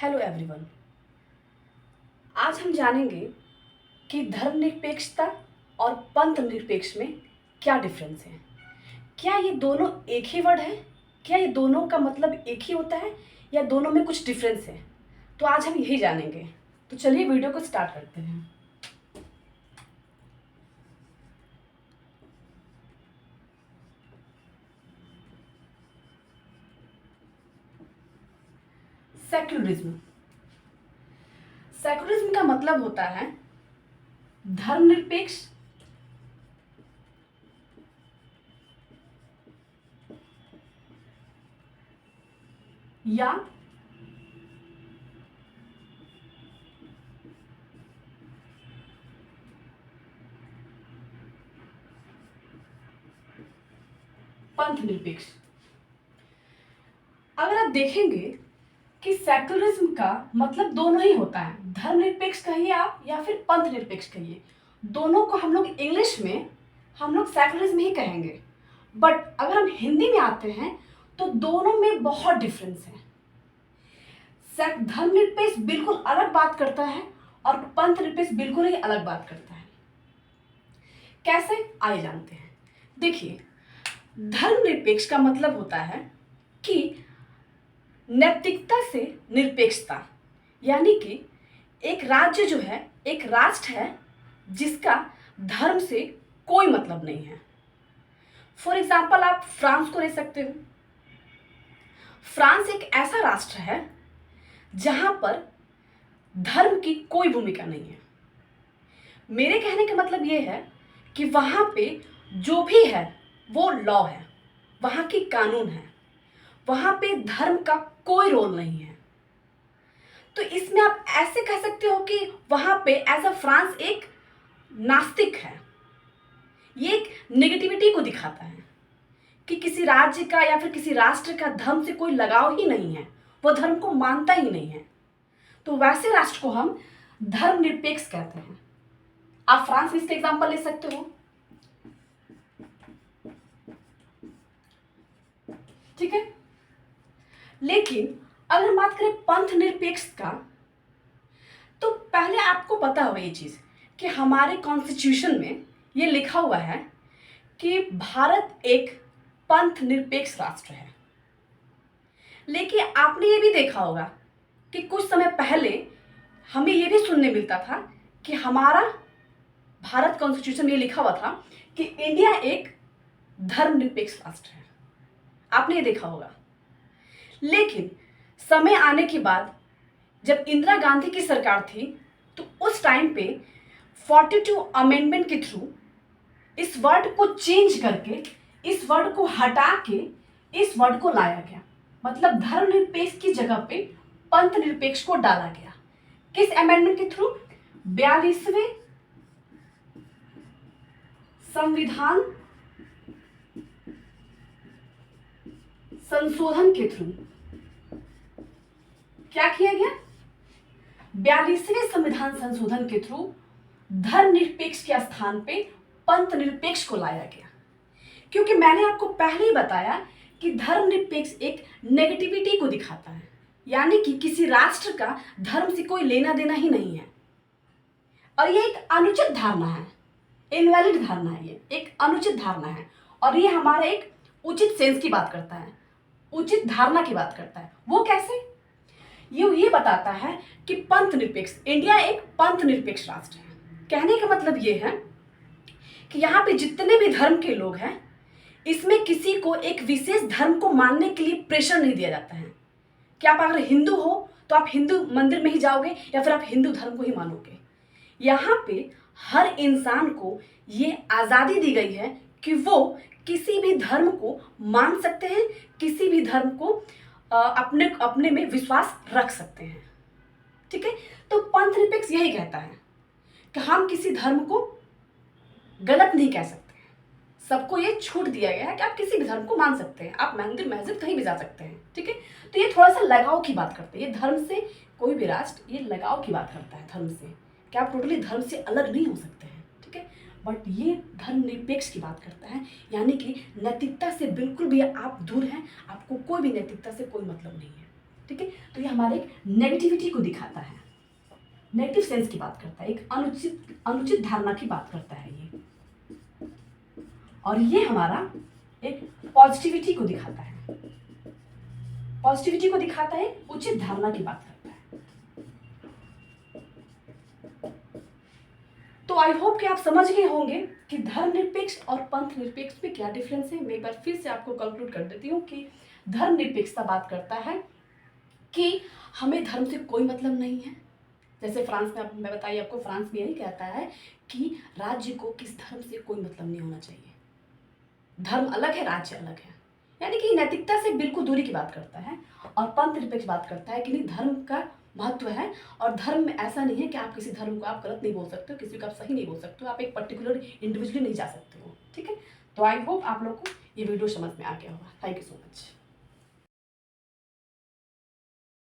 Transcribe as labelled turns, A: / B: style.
A: Hello everyone. आज हम जानेंगे कि धर्मनिरपेक्षता और पंथ निरपेक्ष में क्या डिफरेंस है। क्या ये दोनों एक ही वर्ड है? क्या ये दोनों का मतलब एक ही होता है या दोनों में कुछ डिफरेंस है? तो आज हम यही जानेंगे। तो चलिए वीडियो को स्टार्ट करते हैं। सेक्युलरिज्म। सेक्युलरिज्म का मतलब होता है धर्मनिरपेक्ष या पंथ निरपेक्ष। अगर आप देखेंगे कि सेक्युलरिज्म का मतलब दोनों ही होता है, धर्मनिरपेक्ष कहिए आप या फिर पंथ निरपेक्ष कहिए, दोनों को हम लोग इंग्लिश में हम लोग सेक्युलरिज्म ही कहेंगे। बट अगर हम हिंदी में आते हैं तो दोनों में बहुत डिफरेंस है। धर्मनिरपेक्ष बिल्कुल अलग बात करता है और पंथ निरपेक्ष बिल्कुल ही अलग बात करता है। कैसे, आइए जानते हैं। देखिए, धर्मनिरपेक्ष का मतलब होता है कि नैतिकता से निरपेक्षता, यानी कि एक राज्य जो है, एक राष्ट्र है जिसका धर्म से कोई मतलब नहीं है। फॉर एग्जाम्पल आप फ्रांस को ले सकते हो। फ्रांस एक ऐसा राष्ट्र है जहां पर धर्म की कोई भूमिका नहीं है। मेरे कहने का मतलब यह है कि वहां पे जो भी है वो लॉ है, वहां की कानून है, वहां पे धर्म का कोई रोल नहीं है। तो इसमें आप ऐसे कह सकते हो कि वहां पे एज अ फ्रांस एक नास्तिक है। ये एक नेगेटिविटी को दिखाता है कि किसी राज्य का या फिर किसी राष्ट्र का धर्म से कोई लगाव ही नहीं है, वो धर्म को मानता ही नहीं है। तो वैसे राष्ट्र को हम धर्मनिरपेक्ष कहते हैं। आप फ्रांस में इसका एग्जांपल ले सकते हो। ठीक है, लेकिन अगर हम बात करें पंथ निरपेक्ष का, तो पहले आपको पता होगा ये चीज कि हमारे कॉन्स्टिट्यूशन में ये लिखा हुआ है कि भारत एक पंथ निरपेक्ष राष्ट्र है। लेकिन आपने ये भी देखा होगा कि कुछ समय पहले हमें ये भी सुनने मिलता था कि हमारा भारत कॉन्स्टिट्यूशन में ये लिखा हुआ था कि इंडिया एक धर्मनिरपेक्ष राष्ट्र है। आपने ये देखा होगा। लेकिन समय आने के बाद जब इंदिरा गांधी की सरकार थी तो उस टाइम पे 42 अमेंडमेंट के थ्रू इस वर्ड को चेंज करके, इस वर्ड को हटा के इस वर्ड को लाया गया। मतलब धर्मनिरपेक्ष की जगह पे पंथ निरपेक्ष को डाला गया। किस अमेंडमेंट के थ्रू? 42वें संविधान संशोधन के थ्रू क्या किया गया? 42वें संविधान संशोधन के थ्रू धर्मनिरपेक्ष के स्थान पे पंथ निरपेक्ष को लाया गया। क्योंकि मैंने आपको पहले ही बताया कि धर्मनिरपेक्ष एक नेगेटिविटी को दिखाता है, यानी कि किसी राष्ट्र का धर्म से कोई लेना देना ही नहीं है। और ये एक अनुचित धारणा है, इनवैलिड धारणा है, ये एक अनुचित धारणा है। और ये हमारा एक उचित सेंस की बात करता है, उचित धारणा की बात करता है। वो कैसे? ये बताता है कि पंथ निरपेक्ष, इंडिया एक पंथ निरपेक्ष राष्ट्र है। कहने का मतलब ये है कि यहाँ पे जितने भी धर्म के लोग हैं, इसमें किसी को एक विशेष धर्म को मानने के लिए प्रेशर नहीं दिया जाता है कि आप अगर हिंदू हो तो आप हिंदू मंदिर में ही जाओगे या फिर आप हिंदू धर्म को ही मानोगे। यहाँ पे हर इंसान को ये आज़ादी दी गई है कि वो किसी भी धर्म को मान सकते हैं, किसी भी धर्म को अपने में विश्वास रख सकते हैं। ठीक है, तो पंथ निरपेक्ष यही कहता है कि हम किसी धर्म को गलत नहीं कह सकते हैं। सबको ये छूट दिया गया है कि आप किसी भी धर्म को मान सकते हैं, आप मंदिर मस्जिद कहीं भी जा सकते हैं। ठीक है, तो ये थोड़ा सा लगाव की बात करते हैं। ये धर्म से, कोई भी राष्ट्र ये लगाव की बात करता है धर्म से, कि आप टोटली धर्म से अलग नहीं हो सकते हैं। ठीक है, बट ये धर्मनिरपेक्ष की बात करता है, यानी कि नैतिकता से बिल्कुल भी आप दूर हैं, आपको कोई भी नैतिकता से कोई मतलब नहीं है। ठीक है। तो ये हमारे एक नेगेटिविटी को दिखाता है, नेगेटिव सेंस की बात करता है, एक अनुचित धारणा की बात करता है ये। और ये हमारा एक पॉजिटिविटी को दिखाता है, पॉजिटिविटी को दिखाता है, उचित धारणा की बात करता है। तो आई होप कि आप समझ गए होंगे कि धर्मनिरपेक्ष और पंथ निरपेक्ष में क्या डिफरेंस है। मैं एक बार फिर से आपको कंक्लूड कर देती हूँ कि धर्मनिरपेक्षता बात करता है कि हमें धर्म से कोई मतलब नहीं है। जैसे फ्रांस में, मैं बताइए आपको, फ्रांस में यही कहता है कि राज्य को किस धर्म से कोई मतलब नहीं होना चाहिए, धर्म अलग है, राज्य अलग है, यानी कि नैतिकता से बिल्कुल दूरी की बात करता है। और पंथ निरपेक्ष बात करता है कि नहीं, धर्म का महत्व है, और धर्म में ऐसा नहीं है कि आप किसी धर्म को आप गलत नहीं बोल सकते हो, किसी को आप सही नहीं बोल सकते हो, आप एक पर्टिकुलर इंडिविजुअली नहीं जा सकते हो। ठीक है, तो आई होप आप लोग को ये वीडियो समझ में आ गया होगा। Thank you so much.